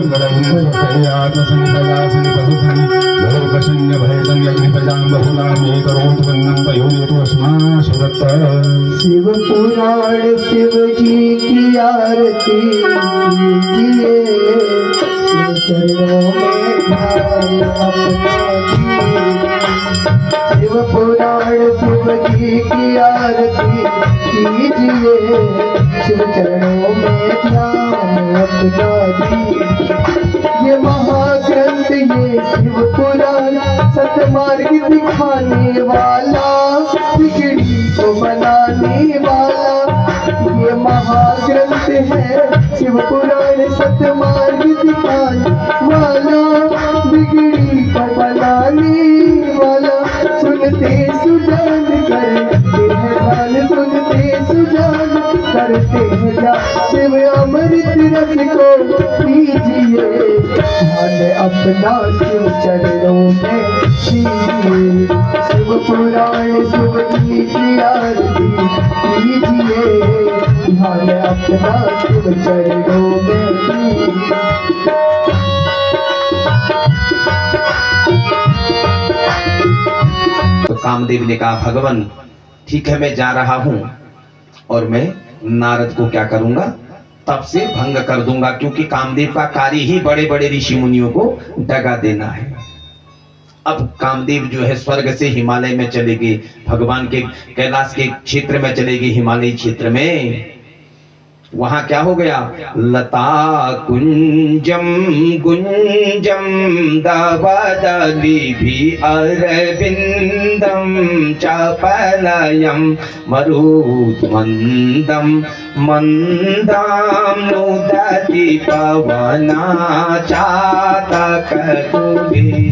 शिव पुराण शिव जी की आरती कीजिए, शिव चरणों में ध्यान अपना दीजिए। शिव पुराण शिव जी की आरती कीजिए, शिव चरणों में ध्यान अपना दीजिए। ये महाग्रंथ ये शिव पुराण सतमार्ग दिखाने वाला, बिगड़ी को बनाने वाला। ये महाग्रंथ है शिव पुराण सतमार्ग दिखाने वाला, बिगड़ी को बनाने वाला। सुनते सुजान करते हैं ध्यान, सुनते सुजान करते हैं ध्यान। शिव अमृत रस को पीजिए, ध्यान अपना शिव चरणों में कीजिए। शिव पुराण शिव जी की आरती कीजिए, ध्यान अपना शिव चरणों में कीजिए। तो कामदेव ने कहा भगवान ठीक है मैं जा रहा हूं और मैं नारद को क्या करूंगा, तब से भंग कर दूंगा, क्योंकि कामदेव का कार्य ही बड़े बड़े ऋषि मुनियों को दगा देना है। अब कामदेव जो है स्वर्ग से हिमालय में चले गए, भगवान के कैलाश के क्षेत्र में चले गए, हिमालय क्षेत्र में। वहां क्या हो गया, लता कुंजम गुंजम दवदली भी अरविंदम चपलयम मरुत मंदम मंदाम नुदति पवना चातक कुली।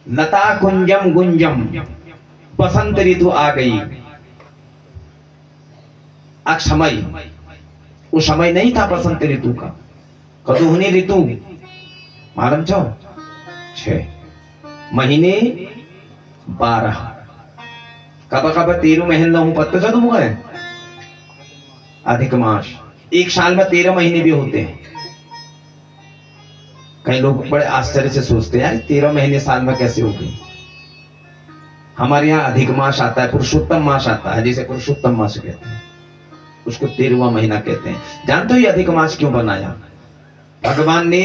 लता कुंजम गुंजम, बसंत ऋतु आ गई। अक्षमय, वो समय नहीं था बसंत ऋतु का, कदुहनी ऋतु मालूम छो 6 महीने 12 कब कब 13 महीने हूं पत्ता चो तुम है अधिक मास। एक साल में 13 महीने भी होते हैं। कई लोग बड़े आश्चर्य से सोचते हैं 13 महीने साल में कैसे हो गए। हमारे यहाँ अधिक मास आता है, पुरुषोत्तम मास आता है, जिसे पुरुषोत्तम मास कहते हैं, उसको 13वां महीना कहते हैं। जानते हो ये अधिक मास क्यों बनाया? भगवान ने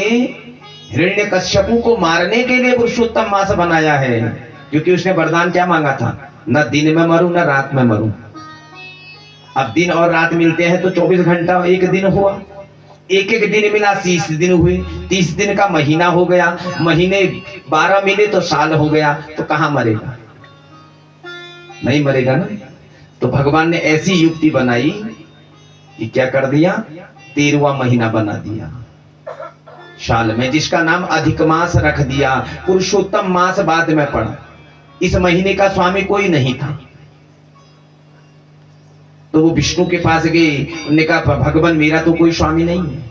हिरण्यकश्यपु को मारने के लिए पुरुषोत्तम मास बनाया है, क्योंकि उसने वरदान क्या मांगा था, न दिन में मरूं न रात में मरूं। अब दिन और रात मिलते हैं तो 24 घंटा एक दिन हुआ, एक एक दिन मिला 30 दिन हुए, 30 दिन का महीना हो गया, महीने 12 मिले तो साल हो गया। तो कहां मरेगा, नहीं मरेगा ना। तो भगवान ने ऐसी युक्ति बनाई कि क्या कर दिया, 13वां महीना बना दिया साल में, जिसका नाम अधिक मास रख दिया। पुरुषोत्तम मास बाद में पड़ा। इस महीने का स्वामी कोई नहीं था, तो वो विष्णु के पास गए, उन्होंने कहा भगवान मेरा तो कोई स्वामी नहीं है।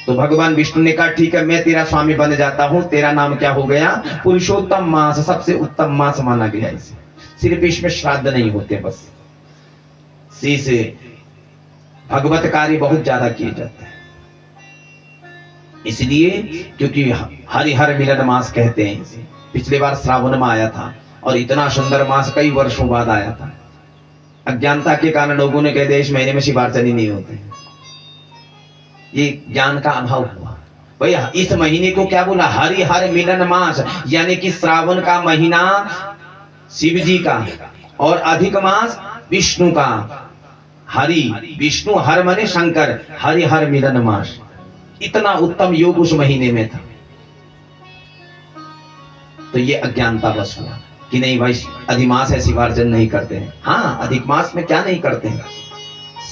तो भगवान विष्णु ने कहा ठीक है मैं तेरा स्वामी बन जाता हूं। तेरा नाम क्या हो गया, पुरुषोत्तम मास, सबसे उत्तम मास माना गया इसे। सिर्फ इसमें श्राद्ध नहीं होते, बस से भगवत कार्य बहुत ज्यादा किए जाते हैं। इसलिए क्योंकि हरिहर मिलन मास कहते हैं इसे। पिछले बार श्रावण में आया था और इतना सुंदर मास कई वर्षों बाद आया था। अज्ञानता के कारण लोगों ने कह दिया इस महीने में शिवार्चन नहीं होते, ये ज्ञान का अभाव हुआ। भैया इस महीने को क्या बोला, हरिहर मिलन मास, यानी कि श्रावण का महीना शिव जी का और अधिक मास विष्णु का। हरि विष्णु, हर मने शंकर, हरिहर मिलन मास। इतना उत्तम योग उस महीने में था। तो ये अज्ञानता बस हुआ कि नहीं भाई अधिमास है शिवार्चन नहीं करते हैं। हाँ अधिक मास में क्या नहीं करते हैं,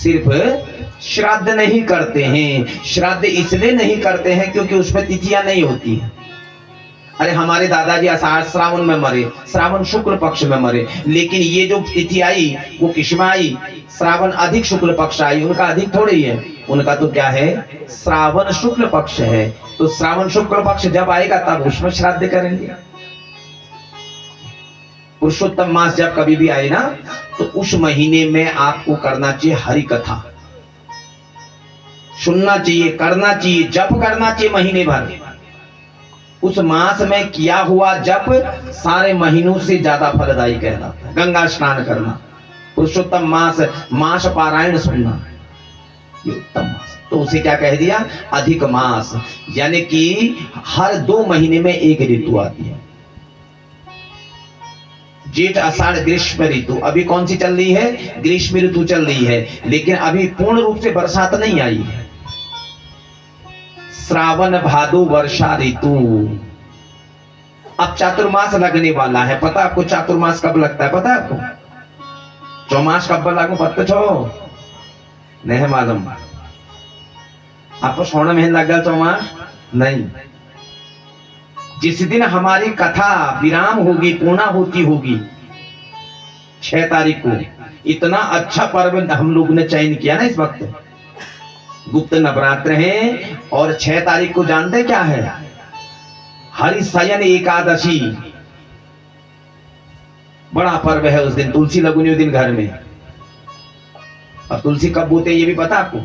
सिर्फ श्राद्ध नहीं करते हैं। श्राद्ध इसलिए नहीं करते हैं क्योंकि उसमें तिथियां नहीं होती है। अरे हमारे दादाजी आषाढ़ श्रावण में मरे, श्रावण शुक्ल पक्ष में मरे, लेकिन ये जो तिथि आई वो किसमें आई, श्रावण अधिक शुक्ल पक्ष आई। उनका अधिक थोड़ी ही है, उनका तो क्या है श्रावण शुक्ल पक्ष है। तो श्रावण शुक्ल पक्ष जब आएगा तब उसमें श्राद्ध करेंगे। पुरुषोत्तम मास जब कभी भी आए ना तो उस महीने में आपको करना चाहिए हरि कथा। सुनना चाहिए, करना चाहिए, जप करना चाहिए महीने भर। उस मास में किया हुआ जप सारे महीनों से ज्यादा फलदायी कहलाता है। गंगा स्नान करना, पुरुषोत्तम मास, मास पारायण सुनना, ये उत्तम मास। तो उसे क्या कह दिया? अधिक मास। यानी कि हर 2 महीने में एक ऋतु आती है, जेठ आषाढ़ ग्रीष्म ऋतु। अभी कौन सी चल रही है? ग्रीष्म ऋतु चल रही है, लेकिन अभी पूर्ण रूप से बरसात नहीं आई है। श्रावण भादो वर्षा ऋतु। अब चातुर्मास लगने वाला है। पता आपको चातुर्मास कब लगता है? पता है आपको? चौमास कब लागू पत्ते छो नहीं मालूम? आपको सोना महीना लग गया चौमास? नहीं। जिस दिन हमारी कथा विराम होगी, पूर्णा होती होगी, 6 तारीख को, इतना अच्छा पर्व हम लोग ने चयन किया ना इस वक्त। गुप्त नवरात्र है और 6 तारीख को जानते क्या है? हरिशयन एकादशी। बड़ा पर्व है उस दिन। तुलसी लगुनी उस दिन घर में। और तुलसी कब बोते ये भी पता आपको?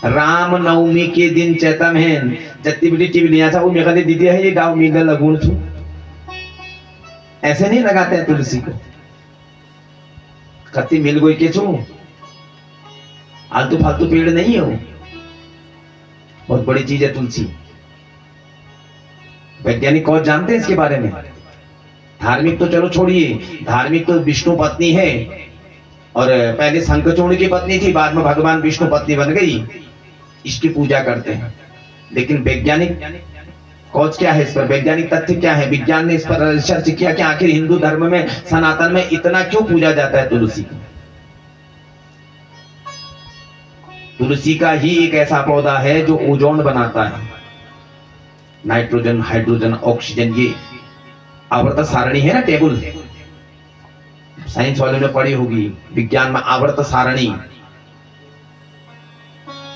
राम नवमी के दिन चैता में जत्ती बिटी टीवी लिया था वो मेरा दे दीदी है ये गांव में लगून छू। ऐसे नहीं लगाते हैं तुलसी को। कत्ती मिल गई के छू, आलतू फालतू पेड़ नहीं है वो, बहुत बड़ी चीज है तुलसी। वैज्ञानिक कौन जानते हैं इसके बारे में? धार्मिक तो चलो छोड़िए, धार्मिक तो विष्णु पत्नी है और पहले शंखचूड़ की पत्नी थी, बाद में भगवान विष्णु पत्नी बन गई, इसकी पूजा करते हैं। लेकिन वैज्ञानिक कौज क्या है इस पर? वैज्ञानिक तथ्य क्या है? विज्ञान ने इस पर रिसर्च किया कि आखिर हिंदू धर्म में, सनातन में इतना क्यों पूजा जाता है तुलसी को। तुलसी का ही एक ऐसा पौधा है जो ओजोन बनाता है। नाइट्रोजन, हाइड्रोजन, ऑक्सीजन, ये आवर्त सारणी है ना, टेबल साइंस वालों ने पढ़ी होगी, विज्ञान में आवर्त सारणी।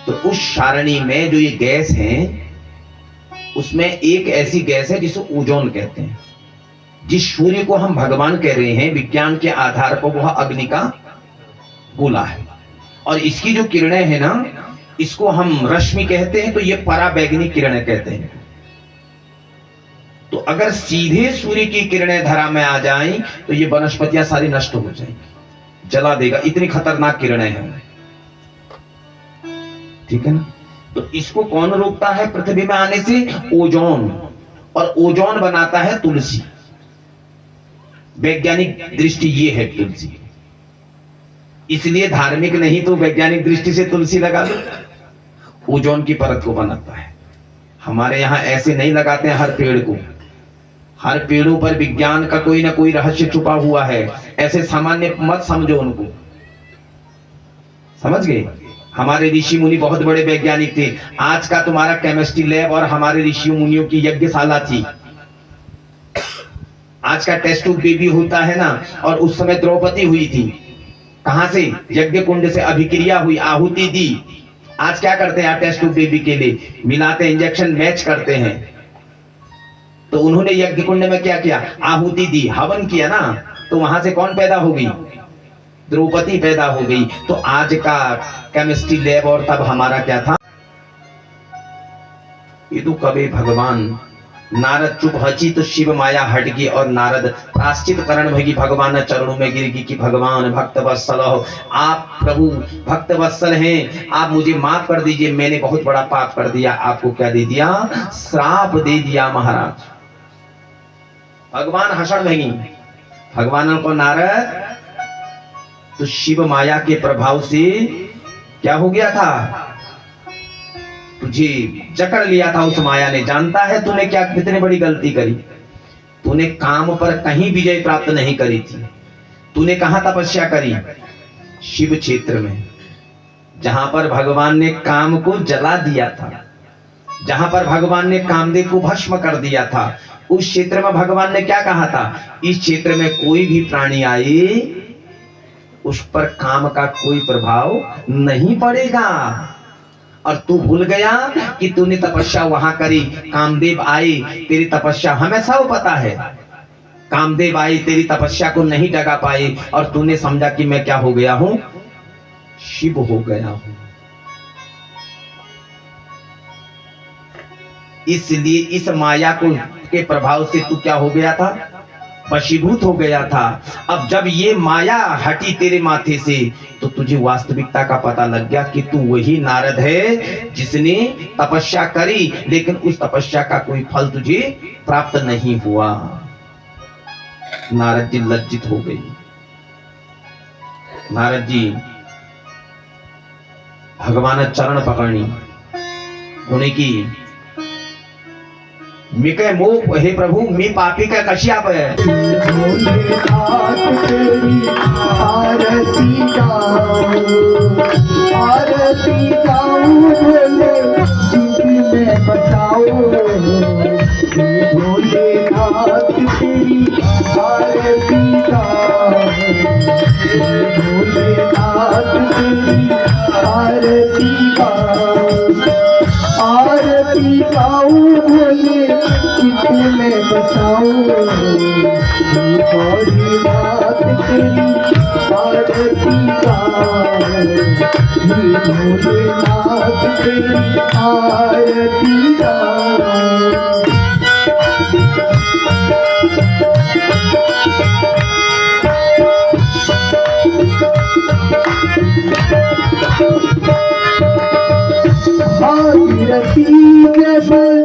तो उस सारणी में जो ये गैस है, उसमें एक ऐसी गैस है जिसे ओजोन कहते हैं। जिस सूर्य को हम भगवान कह रहे हैं विज्ञान के आधार पर, वह अग्नि का गोला है। और इसकी जो किरणें हैं ना, इसको हम रश्मि कहते हैं, तो ये पराबैंगनी किरणें कहते हैं। तो अगर सीधे सूर्य की किरणें धरा में आ जाएं तो ये वनस्पतियां सारी नष्ट हो जाएंगी, जला देगा, इतनी खतरनाक किरणें हैं। ठीक है ना? तो इसको कौन रोकता है पृथ्वी में आने से? ओजोन। और ओजोन बनाता है तुलसी। वैज्ञानिक दृष्टि ये है तुलसी। इसलिए धार्मिक नहीं तो वैज्ञानिक दृष्टि से तुलसी लगा लो, ओजोन की परत को बनाता है। हमारे यहां ऐसे नहीं लगाते हैं हर पेड़ को। हर पेड़ों पर विज्ञान का कोई ना कोई रहस्य छुपा हुआ है। ऐसे सामान्य मत समझो उनको, समझ गए? हमारे ऋषि मुनि बहुत बड़े वैज्ञानिक थे। आज का तुम्हारा केमिस्ट्री लैब और हमारे ऋषि मुनियों की यज्ञशाला थी। आज का टेस्ट ट्यूब बेबी होता है ना, और उस समय द्रौपदी हुई थी। कहां से? यज्ञ कुंड से अभिक्रिया हुई, आहुति दी। आज क्या करते हैं टेस्ट ट्यूब बेबी के लिए? मिलाते, इंजेक्शन मैच करते हैं। तो उन्होंने यज्ञ कुंड में क्या किया? आहुति दी, हवन किया ना। तो वहां से कौन पैदा हो गई? द्रौपदी पैदा हो गई। तो आज का केमिस्ट्री लैब और तब हमारा क्या था? ये तो कभी भगवान नारद चुप हची तो शिव माया हट गई, और नारद प्राश्चित करण भगी, भगवान चरणों में गिर गई कि भगवान भक्त वत्सल हो, आप प्रभु भक्त वत्सल हैं, आप मुझे माफ कर दीजिए, मैंने बहुत बड़ा पाप कर दिया। आपको क्या दे दिया? श्राप दे दिया महाराज। भगवान हसण भगी। भगवान को नारद तो शिव माया के प्रभाव से क्या हो गया था? तुझे जकड़ लिया था उस माया ने। जानता है तूने क्या, कितनी बड़ी गलती करी? तूने काम पर कहीं विजय प्राप्त नहीं करी थी। तूने कहां तपस्या करी? शिव क्षेत्र में, जहां पर भगवान ने काम को जला दिया था, जहां पर भगवान ने कामदेव को भस्म कर दिया था। उस क्षेत्र में भगवान ने क्या कहा था? इस क्षेत्र में कोई भी प्राणी आए उस पर काम का कोई प्रभाव नहीं पड़ेगा। और तू भूल गया कि तूने तपस्या वहां करी, कामदेव आए, तेरी तपस्या हमें सब पता है। कामदेव आए, तेरी तपस्या को नहीं डगा पाए, और तूने समझा कि मैं क्या हो गया हूं? शिव हो गया हूं। इसलिए इस माया को के प्रभाव से तू क्या हो गया था, वशीभूत हो गया था। अब जब ये माया हटी तेरे माथे से तो तुझे वास्तविकता का पता लग गया कि तू वही नारद है जिसने तपस्या करी, लेकिन उस तपस्या का कोई फल तुझे प्राप्त नहीं हुआ। नारद जी लज्जित हो गई। नारद जी भगवान चरण पकड़नी उन्हें की, मिके मुंह हे प्रभु मी पापी का कशी आप है। भोलेनाथ तेरी आरती गाऊं, आरती गाऊं भोले जिंदगी में बसाऊं। भोलेनाथ तेरी आरती गाऊं, भोलेनाथ तेरी आरती गाऊं, आरती गाऊं भोले चित्त में बसाऊं। भोलेनाथ तेरी आरती गाऊं, भोलेनाथ तेरी आरती गाऊं। भागीरथी जैसे